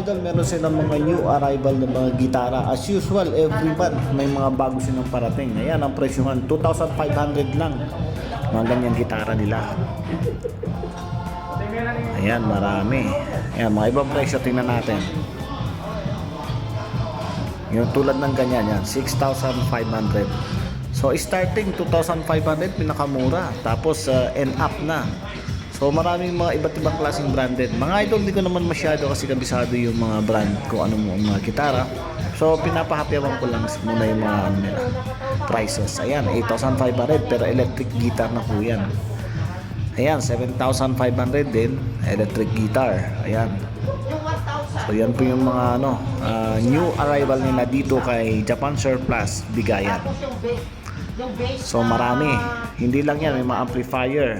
idol, meron silang mga new arrival na mga gitara. As usual, every month may mga bago silang parating. Ayan, ang presyohan, 2,500 lang. Mga ganyang gitara nila. Ayan, marami. Ayan, mga ibang presyo, tingnan natin. Yung tulad ng ganyan, yan, 6,500. So, starting 2,500, pinakamura. Tapos, end up na. So maraming mga iba't ibang klaseng branded. Mga idol, hindi ko naman masyado kasi kabisado yung mga brand kung ano mo mga gitara. So pinapahapyawan ko lang muna yung mga ano nila, prices. Ayan, 8,500 pero electric guitar na po yan. Ayan, 7,500 din electric guitar. Ayan. So yan po yung mga ano, new arrival nila dito kay Japan Surplus Bigayan. So marami. Hindi lang yan, may mga amplifier.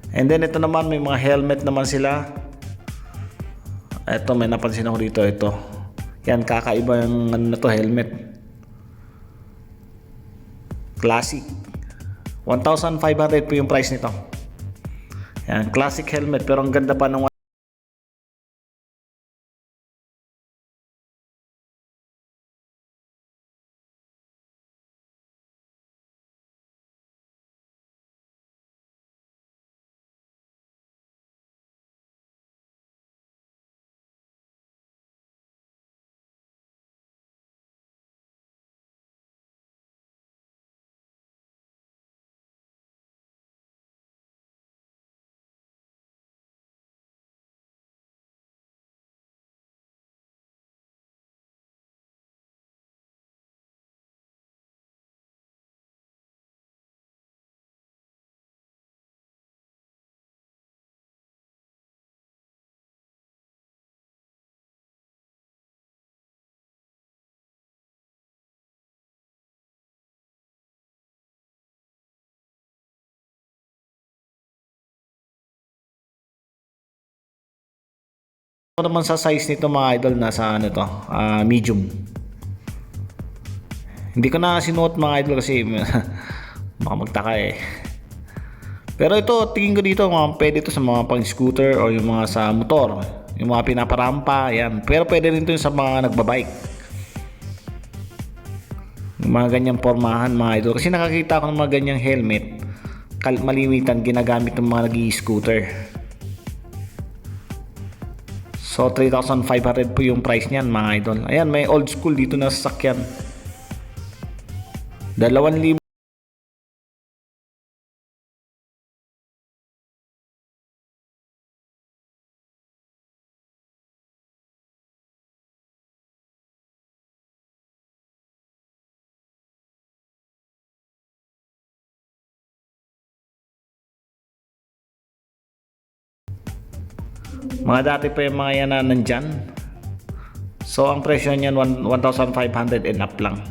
And then ito naman, may mga helmet naman sila. Ito, may napansin ako dito. Ito, yan, kakaiba yung ano na to, helmet. Classic 1,500 po yung price nito. Yan, classic helmet. Pero ang ganda pa ng naman sa size nito mga idol, nasa ano to, medium. Hindi ko na sinuot mga idol kasi baka magtaka eh. Pero ito, tingin ko dito mga pwede ito sa mga pang scooter o yung mga sa motor, yung mga pinaparampa, yan. Pero pwede rin ito sa mga nagbabike, yung mga ganyang pormahan mga idol. Kasi nakakita ko ng mga ganyang helmet malimitan ginagamit ng mga nag-i-scooter. So 3,500 po yung price niyan mga idol. Ayan, may old school dito na sasakyan. 2,000. Mga dati pa yung mga yan na nandyan. So ang presyo niyan 1,500 and up lang.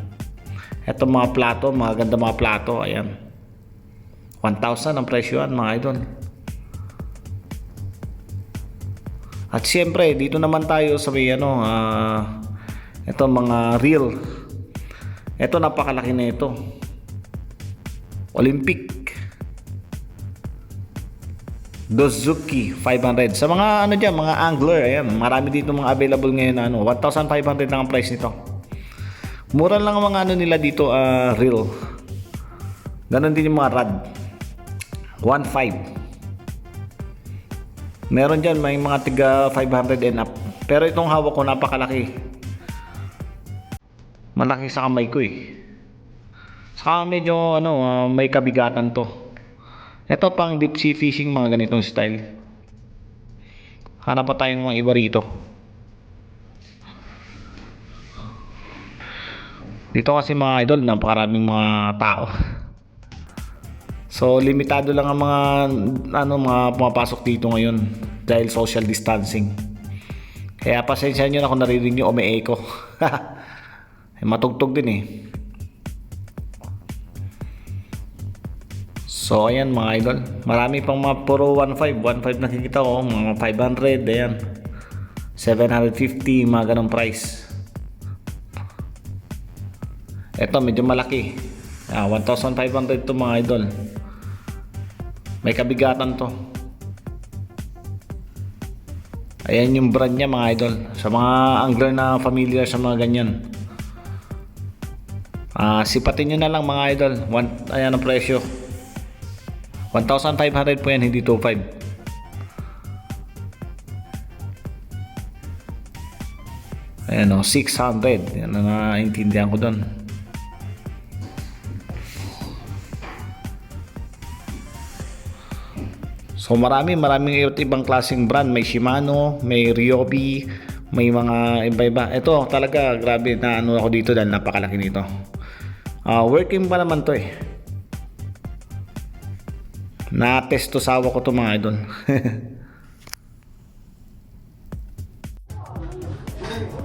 Ito mga plato, mga ganda mga plato, ayan. 1,000 ang presyo yan mga idol. At siyempre dito naman tayo sa may ano, ito mga reel. Ito napakalaki na ito. Olympic Dozuki 500. Sa mga ano dyan, mga angler, ayan, marami dito mga available ngayon na ano, 1,500 lang ang price nito. Mura lang ang mga ano nila dito, reel. Ganon din yung mga rod. 1,500. Meron dyan, may mga tiga 500 and up. Pero itong hawak ko, napakalaki. Malaki sa kamay ko eh. Saka medyo ano, may kabigatan to. Ito pang deep sea fishing, mga ganitong style. Hanap pa tayong mga iba rito. Dito kasi mga idol, napakaraming mga tao. So limitado lang ang mga ano, mga pumapasok dito ngayon dahil social distancing. Kaya pasensya nyo na kung naririnig nyo umi-echo. Matugtog din eh. So ayan mga idol, marami pang mga puro 1,500 nakikita ko, mga 500, ayan, 750, mga ganong price. Ito medyo malaki, 1,500 to mga idol. May kabigatan to. Ayan yung brand niya mga idol. Sa mga angler na familiar sa mga ganyan. Sipatin nyo na lang mga idol. Ayan ang presyo. 1,500 po yan, hindi 2,500. Ayan o, 600. Yan ang naintindihan ko doon. So maraming iba't ibang klaseng brand. May Shimano, may Ryobi, may mga iba-iba. Ito talaga grabe na ano ako dito dahil napakalaki nito. Working pa naman to eh. Na-test to sawa ko to mga idol.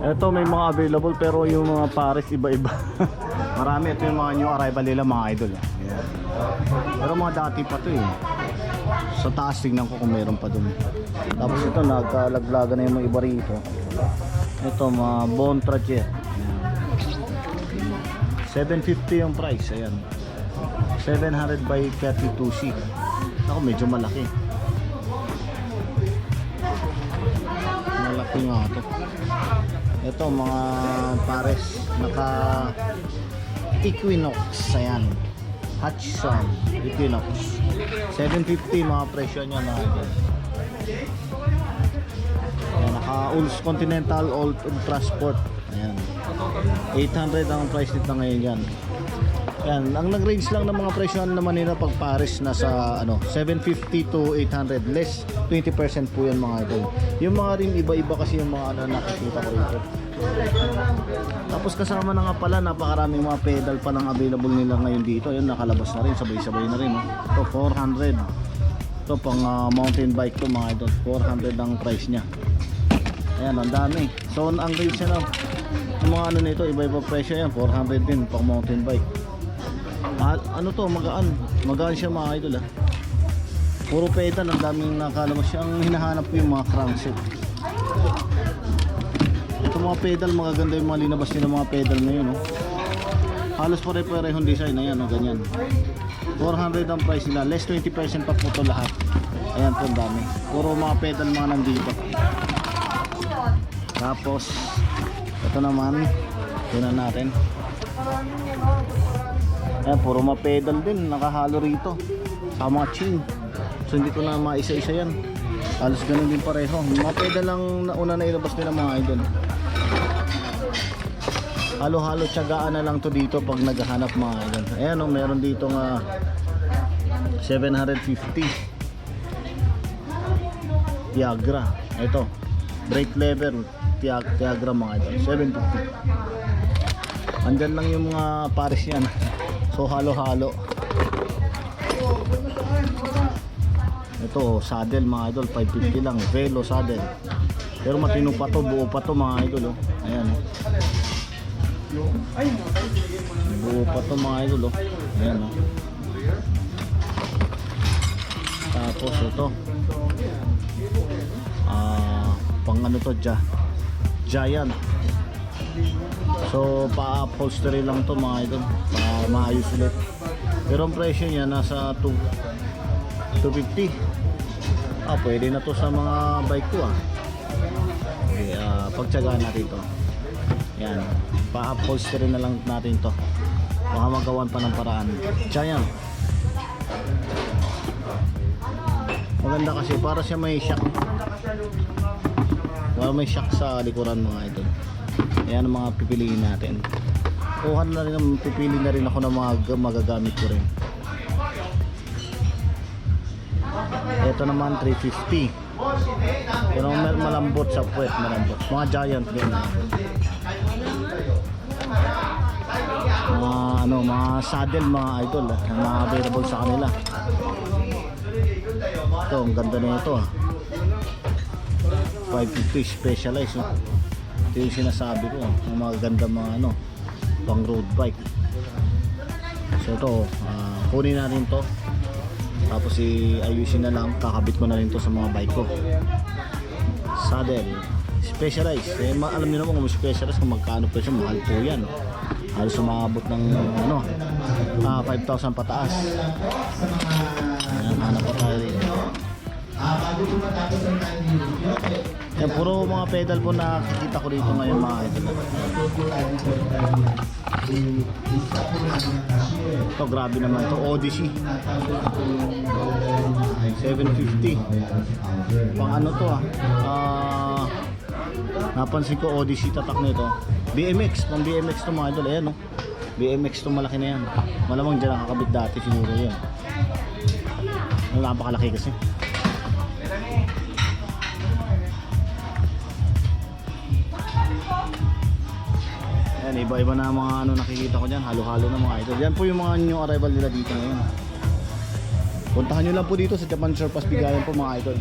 Ito may mga available pero yung mga pares iba-iba. Marami, ito yung mga new arrival nila mga idol. Ayan. Pero mga dati pa to eh. Sa taas tingnan ko kung meron pa dun. Tapos ito nagkalaglaga na yung mga iba rito. Ito mga bone trajet. 750 yung price. Ayan. 700 by 32C. Ako medyo malaki. Malaki nga ito. Ito mga pares naka Equinox. Ayan. Hudson Equinox 750 mga presyo niya na ito. Ayan, naka Ulls Continental Ultra Sport. Ayan, 800 ang price nito ngayon yan. Ayan, ang nag-range lang ng mga presyo naman nila pag pares nasa 750 to 800, less 20% po yan mga ito. Yung mga rim iba-iba kasi yung mga nakikita ko rito. Tapos kasama na nga pala napakaraming mga pedal pa lang available nila ngayon dito. Ayun, nakalabas na rin, sabay-sabay na rin. Ito 400. Ito pang mountain bike to mga idol. 400 ang price niya. Ayan, ang dami. So ang range niya ng mga ano nito, iba-iba presyo yan. 400 din pang mountain bike. Ano to, magaan siya mga idol ah. Puro pedal, ang daming nakalabas siya. Ang hinahanap ko yung mga crankset. Ito mga pedal, magaganda yung mga linabas nila mga pedal ngayon oh. Halos pare-parehong design. Ayan oh, ganyan. 400 ang price nila, less 20% pa po ito lahat. Ayan po, ang dami. Puro mga pedal mga nandito. Tapos ito naman, tingnan natin. Ayan, puro mga pedal din, nakahalo rito sa mga chain. So hindi ko na maisa-isa yan. Halos ganun din pareho. Mga pedal lang nauna na ilabas nila mga idol. Halo-halo tiyagaan na lang to dito pag naghahanap mga idol. Ayan o, meron dito nga 750 Tiagra. Ito, brake lever Tiagra mga idol, 750. Andyan lang yung mga pares yan. So halo-halo. Ito saddle mga idol, 550 lang. Velo saddle. Pero matino pa to, buo pa to mga idol oh. Ayan oh. Buo pa to mga idol oh. Ayan oh. Tapos ito pang ano to, Giant. So pa-upholstery lang to mga idol, maayos ulit. Pero ang presyo niya nasa 250. Pwede na to sa mga bike ko ah. Okay, pagtsagaan natin to. Yan, pa-upholstery na lang natin to. Baka magawan pa ng paraan. Giant. Maganda kasi para siya may shock. Para may shock sa likuran mga idol. Ayan ang mga pipiliin natin. Kuha na rin, pipili na rin ako ng mga magagamit ko rin. Ito naman 350. Pero malambot sa puwet, malambot. Mga Giant din. Mga saddle mga idol, mga available sa kanila. Ito, ang ganda na ito ah. 550 Specialized oh. Ito yung sinasabi ko, ang mga ganda mga pang road bike. So ito, kunin natin to. Tapos ayusin na lang, kakabit ko na rin to sa mga bike ko. Saddle Specialized, alam niyo naman kung specialized kung magkano po siya, mahal po yan. Halos umabot ng 5,000 pataas. Ayan, hanap pa tayo rin. Yan, puro mga pedal po nakikita ko dito ngayon mga idol. Ito grabe naman to, Odyssey 750. Pang ano to napansin ko Odyssey tatak nito. BMX, pang BMX to mga idol. Ayan no, BMX to, malaki na yan. Malamang dyan nakakabit dati siguro yan. Napakalaki kasi. Ayan, iba-iba na mga ano nakikita ko dyan. Halo-halo na mga idol. Yan po yung mga new arrival nila dito ngayon. Puntahan nyo lang po dito sa Japan Surpass Bigayan po mga idol.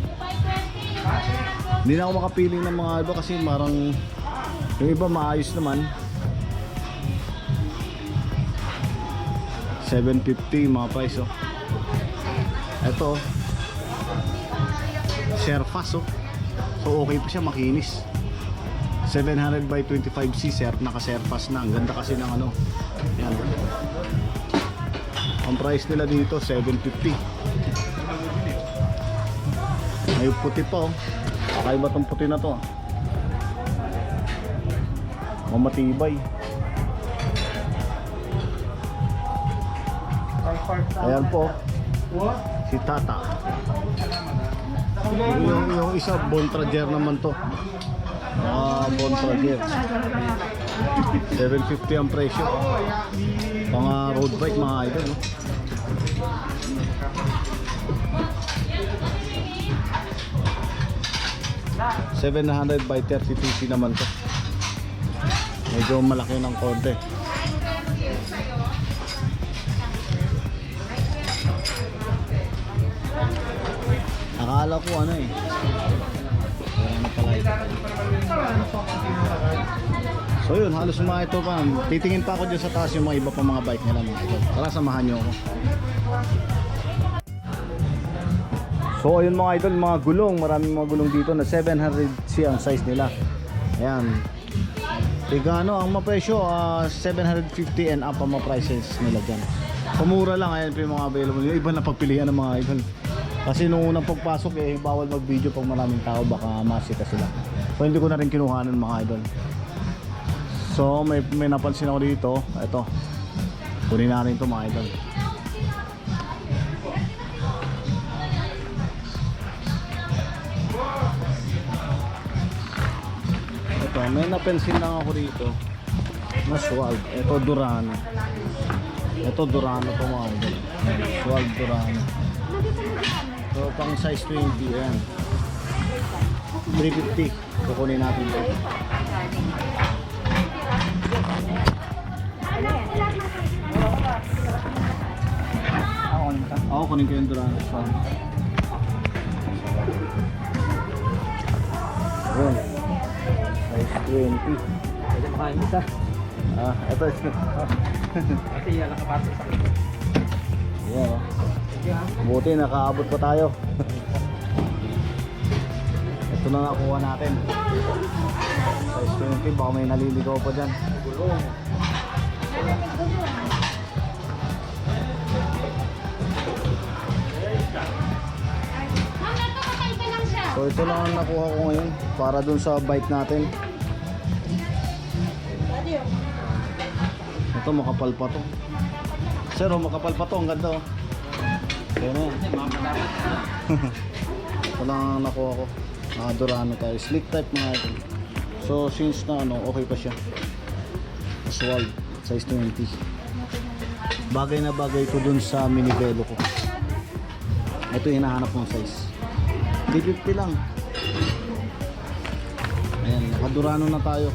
Hindi na ako makapiling ng mga iba kasi marang yung iba maayos naman. 750 mga price oh. Ito Surface oh. So okay pa siya, makinis. 700 by 25C naka-surface na. Ang ganda kasi ng ano. Yan. Ang price nila dito 750. May puti pa oh. Kakaiba tong puti na to. Mamatibay. Ayan po si Tata. Yung isa Bontrager naman to. Bontrager 750 ang presyo. Mga road bike mga idol no? $700 by 32C naman to. Medyo malaki ng konti. Akala ko ano eh. Kaya na pala ito. So yun, halos mga ito pa. Titingin pa ako dyan sa taas yung mga iba pa mga bike nila mga ito. Tara, samahan nyo ako. So ayun mga idol, mga gulong. Maraming mga gulong dito na 700C ang size nila. Ayan. Tigano ang mapresyo, 750 and up ang mga prices nila dyan. Pamura lang, ayan pa yung mga available. Yung iba na pagpilian ng mga idol. Kasi nung unang pagpasok eh, bawal mag video pag maraming tao, baka masika sila. So hindi ko na rin kinuhanan mga idol. So may napansin ako dito. Ito, kunin na rin ito mga idol. Ito, may napansin lang ako dito na Swag. Ito Durano. Ito Durano to mga idol. Swag Durano. So pang size 20 yan. 350. Kukunin natin ito. Ako kunin ko yung Durano. Yun. Size 20. Pwede makain isa. Ito. Kasi yan nakapasok sa akin. Yeah. Buti nakaabot pa tayo. Ito na nakuha natin. Size 20, baka may naliligaw pa dyan. So ito lang ang nakuha ko ngayon para dun sa bike natin. Ito makapal pa to. Sir, makapal pa to, ang ganda oh. Kaya na yan. Ito lang ang nakuha ko. Durano tayo, slick type mga ito. So since na ano, okay pa siya. Swag, size 20. Bagay na bagay ito dun sa mini velo ko. Ito yung hinahanap mong size. 350 lang. Ayan, nakadurano na tayo.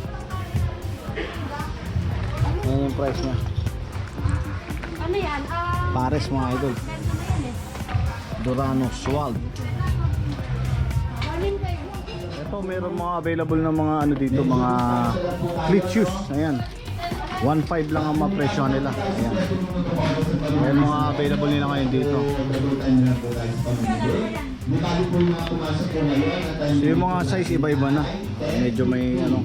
Ayan yung price niya. Ano yan? Pares mga idol. Durano Swag. Ito meron mga available na mga ano dito, mga cleat shoes. Ayan. 1.5 lang ang mapresyo nila. Ayan. Ayan mga available nila ngayon dito. So yung mga size iba-iba na. Medyo may ano,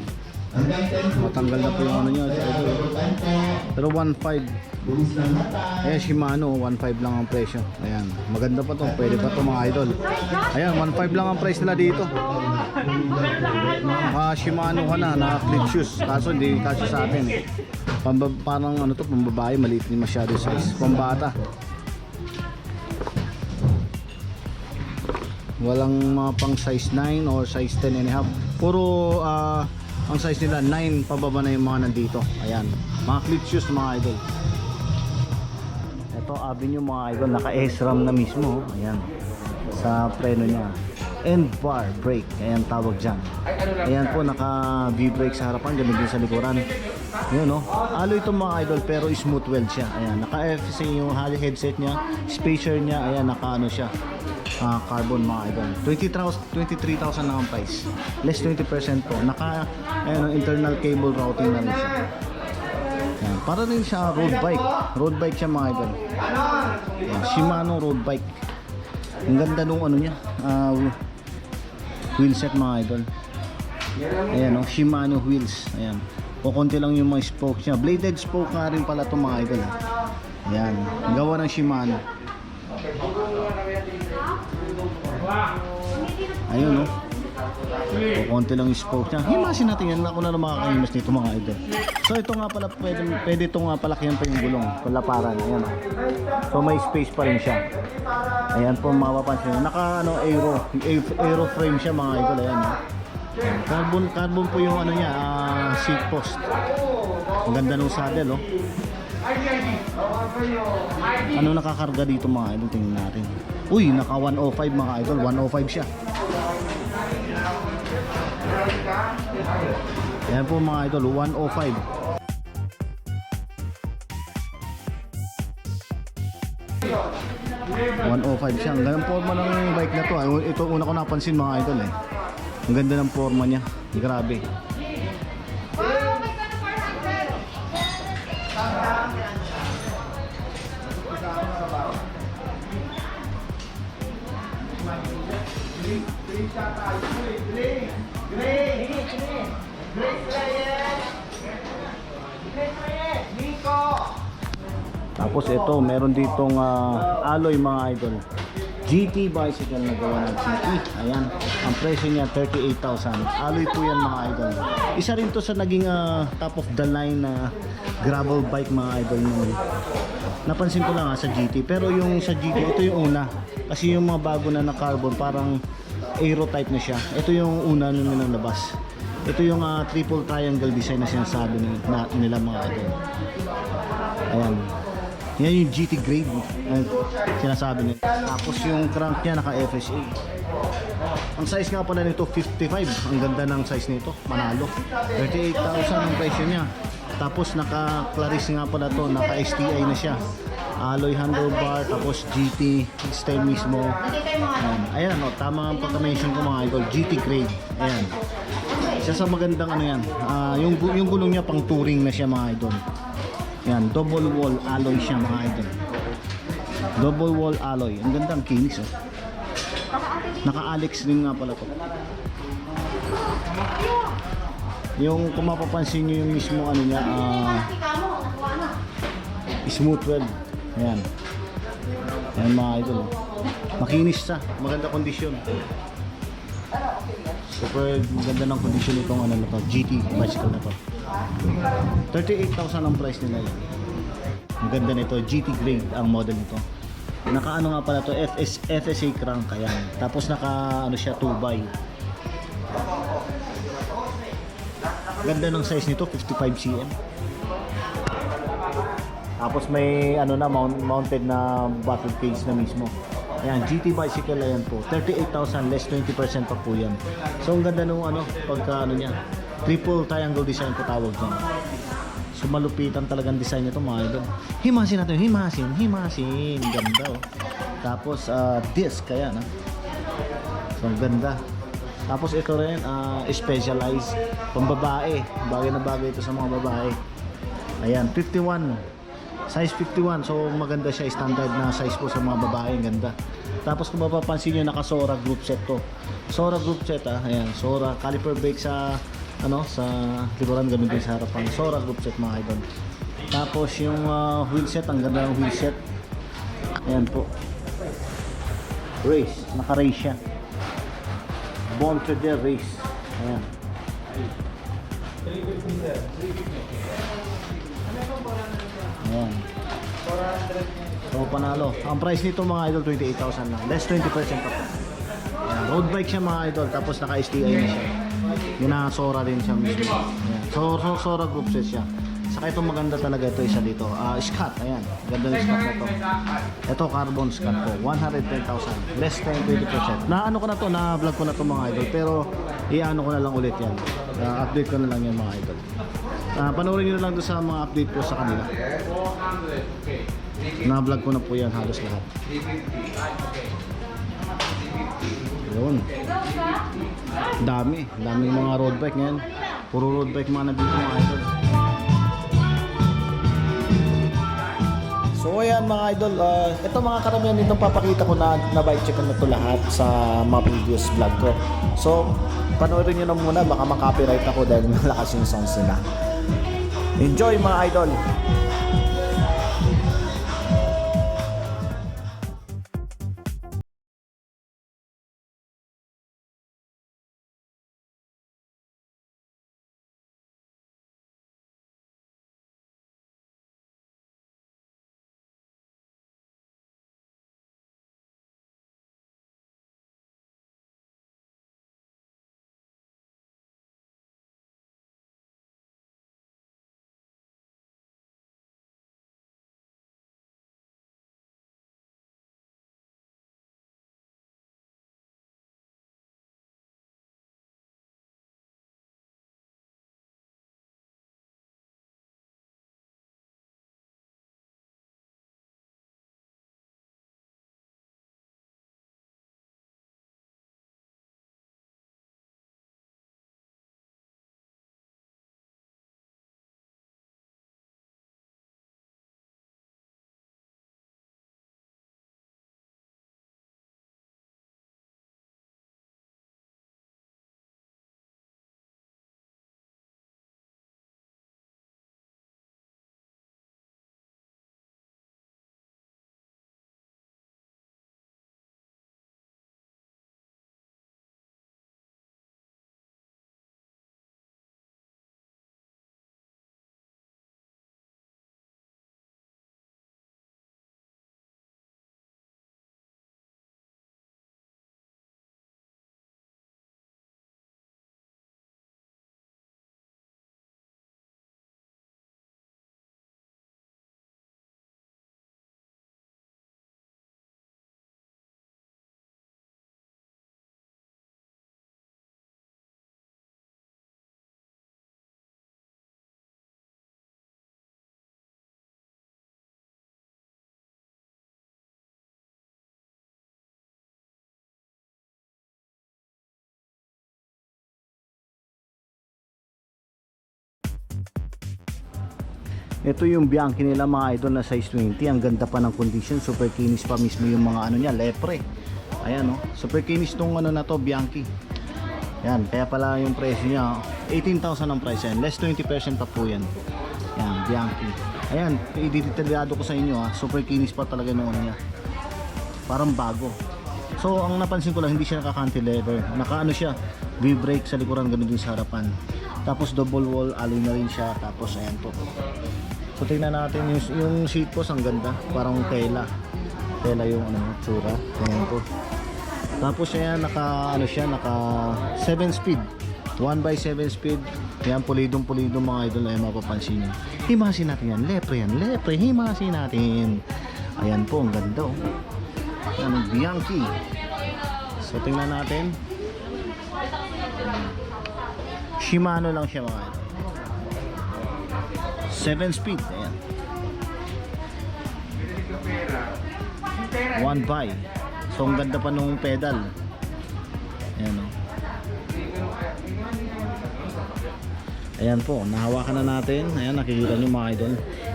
matanggal na po yung ano nyo. Pero 1.5. Ayan, Shimano, 1.5 lang ang presyo. Ayan, maganda pa to, pwede pa to mga idol. Ayan, 1.5 lang ang price nila dito. Shimano ka na clip shoes. Kaso hindi kasi sa atin eh. Parang ano to, pambabae, maliit din masyado yung size. Pambata. Walang mga pang size 9 or size 10 and a half. Puro ang size nila 9 pababa na yung mga nandito. Ayan, mga clip shoes mga idol. Ito Avenue mga idol, naka SRAM na mismo. Ayan, sa preno niya. End bar brake, ayan tawag dyan. Ayan po, naka V-brake sa harapan, ganun din sa likuran. Yun no, alo itong mga idol pero smooth weld siya. Ayan, naka FC yung headset niya, spacer niya, ayan naka ano siya, carbon mga idol. 23,000 lang ang price, less 20% po. Naka ayan, internal cable routing na rin siya. Ayan, para rin siya road bike siya mga idol. Ayan, Shimano road bike. Ang ganda nung ano niya, wheelset mga idol. Ayan o, Shimano wheels. Ayan, kukunti lang yung mga spokes niya. Bladed spoke nga rin pala ito mga idol. Ayan, gawa ng Shimano. Ayun o, kukunti lang yung spoke niya. Himasin natin yan, ako na lang makakahimas nito mga idol. So ito nga pala, pwede ito nga palakihan pa yung gulong, palaparan. Ayan o, so may space pa rin siya. Ayan po mapapansin nyo, naka ano, aero frame siya mga idol. Ayan o, carbon po yung ano niya, seat post. Ang ganda ng saddle oh. Ano nakakarga dito mga idol, tingnan natin. Uy, naka 105 mga idol, 105 siya. Ayan po mga idol, 105. Siya. Ang ganda ng forma ng bike na to. Ito una ko napansin mga idol eh. Ang ganda ng forma niya. Grabe. Tapos ito, meron ditong alloy mga idol. GT bicycle na gawa ng GT. Ayan, ang presyo niya 38,000. Alloy po yan mga idol. Isa rin to sa naging top of the line na gravel bike mga idol nung napansin ko lang sa GT. Pero yung sa GT, ito yung una. Kasi yung mga bago na na carbon, parang aero type na siya. Ito yung una nung nilabas. Ito yung triple triangle design na sinasabi nila mga idol. Ayan. Yan yung GT grade sinasabi nila. Tapos yung crank niya naka FSA. Ang size nga pala nito 55. Ang ganda ng size nito, manalo. 38,000 ang presyo niya. Tapos naka Claris nga pala to, naka STI na siya. Alloy handlebar, tapos GT style mismo. Ayan o, tama ang pagka-mention ko mga idol, GT grade. Ayan. Isa sa magandang ano yan. Yung gulong niya pang touring na siya mga idol. Yan, double wall alloy siya mga idol. Double wall alloy. Ang ganda, ang kinis oh. Naka-Alex rin nga pala to. Yung kung mapapansin nyo yung mismo ano niya, smooth weld. Ayan. Ayan mga idol oh. Makinis siya, maganda kondisyon. Super ganda ng kondisyon itong ano na to, GT bicycle na to. 38,000 ang price nila yan. Ang ganda nito, GT grade ang model nito. Naka ano nga pala to, FSA crank. Ayan. Tapos naka ano siya, 2x. Ganda ng size nito, 55 cm. Tapos may ano na mounted na bottle case na mismo. Ayan, GT bicycle ayan po. 38,000 less 20% pa po yan. So ang ganda nung ano, pagka ano niya, triple triangle design po tawag dyan. So malupitan talagang design nito mga idol. Himasin natin, himasin. Ganda oh. Tapos disc kaya na. So ang ganda. Tapos ito rin specialized pambabae. Bagay na bagay ito sa mga babae. Ayan, 51. Size 51. So maganda siya, standard na size po sa mga babae. Ang ganda. Tapos kung mapapansin nyo, naka Sora group set to. Sora group set ayan, Sora caliper brake sa ano, sa likuran, ganun din sa harapan. Sora group set mga idol. Tapos yung wheelset, ang ganda ng wheelset. Ayan po. Race, naka-race siya. Born to the race. Ayan. Ayan. So panalo. Ang price nito mga idol 28,000 lang. Less 20% pa po. Ayan. Road bike siya mga idol. Tapos naka-STI na siya. Yung naka-Sora din siya mismo. Ayan. So Sora group set siya. Saka itong maganda talaga ito isa dito. Scott. Ayan. Ganda ng Scott na ito. Ito carbon Scott po. 110,000. Less than 20%. Na ano ko na to. Na-vlog ko na to mga idol. Pero i-ano ko na lang ulit yan. Update ko na lang yan mga idol. Panoorin nyo na lang doon sa mga update ko sa kanila. Na-vlog ko na po yan halos lahat. Yun. Daming mga road bike ngayon. Puro road bike mga nandito mga idol. So ayan mga idol, ito mga karamihan dito papakita ko na bike check na to lahat sa mga previous vlog ko. So panoorin nyo na muna, baka makapiright ako dahil malakas yung sounds nila. Enjoy mga idol! Ito yung Bianchi nila mga idol na size 20. Ang ganda pa ng condition. Super kinis pa mismo yung mga ano niya, lepre. Ayan, oh. Super kinis tong ano na to, Bianchi. Yan, kaya pala yung presyo niya 18,000 ang price yan. Less 20% pa po yan. Yan, Bianchi. Ayan, i-detalyado ko sa inyo ha. Super kinis pa talaga nung ano niya. Parang bago. So ang napansin ko lang, hindi siya naka-cantilever. Naka ano siya, V-brake sa likuran, ganun din sa harapan. Tapos double wall, alloy na rin siya. Tapos ayan po. So tingnan natin yung seat post, ang ganda. Parang tela. Tela yung ano, tsura. Ayan po. Tapos ayan, naka 7 speed. 1x7 speed. Yan, pulidong mga idol na mapapansin nyo. Himasin natin yan. Lepre yan. Lepre. Himasin natin. Ayan po, ang ganda oh. Ano, Bianchi. So tingnan natin. Shimano lang siya mga idol. 7 speed. Ayan. 1x. So ang ganda pa nung pedal. Ayan o. Ayan po, nahawakan na natin. Ayan, nakikita nyo mga idol.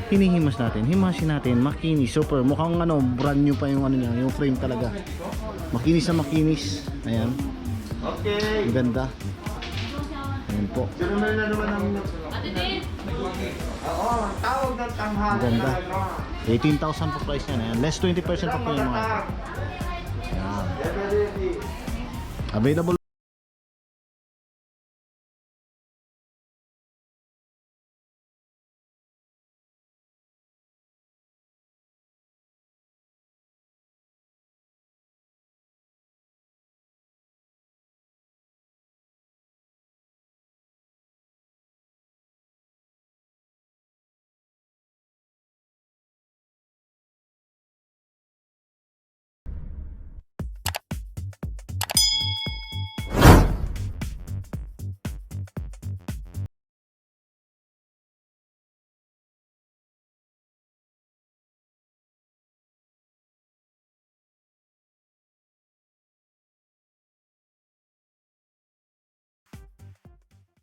Hinihimas natin, himasin natin, makinis, super. Mukhang ano, brand new pa yung ano niya, yung frame talaga. Makinis na makinis. Ayan. Okay. Ang ganda. Ayan po. Ang ganda. 18,000 po price yan. Ayan. Less 20% pa po yung mga. Ayan. Available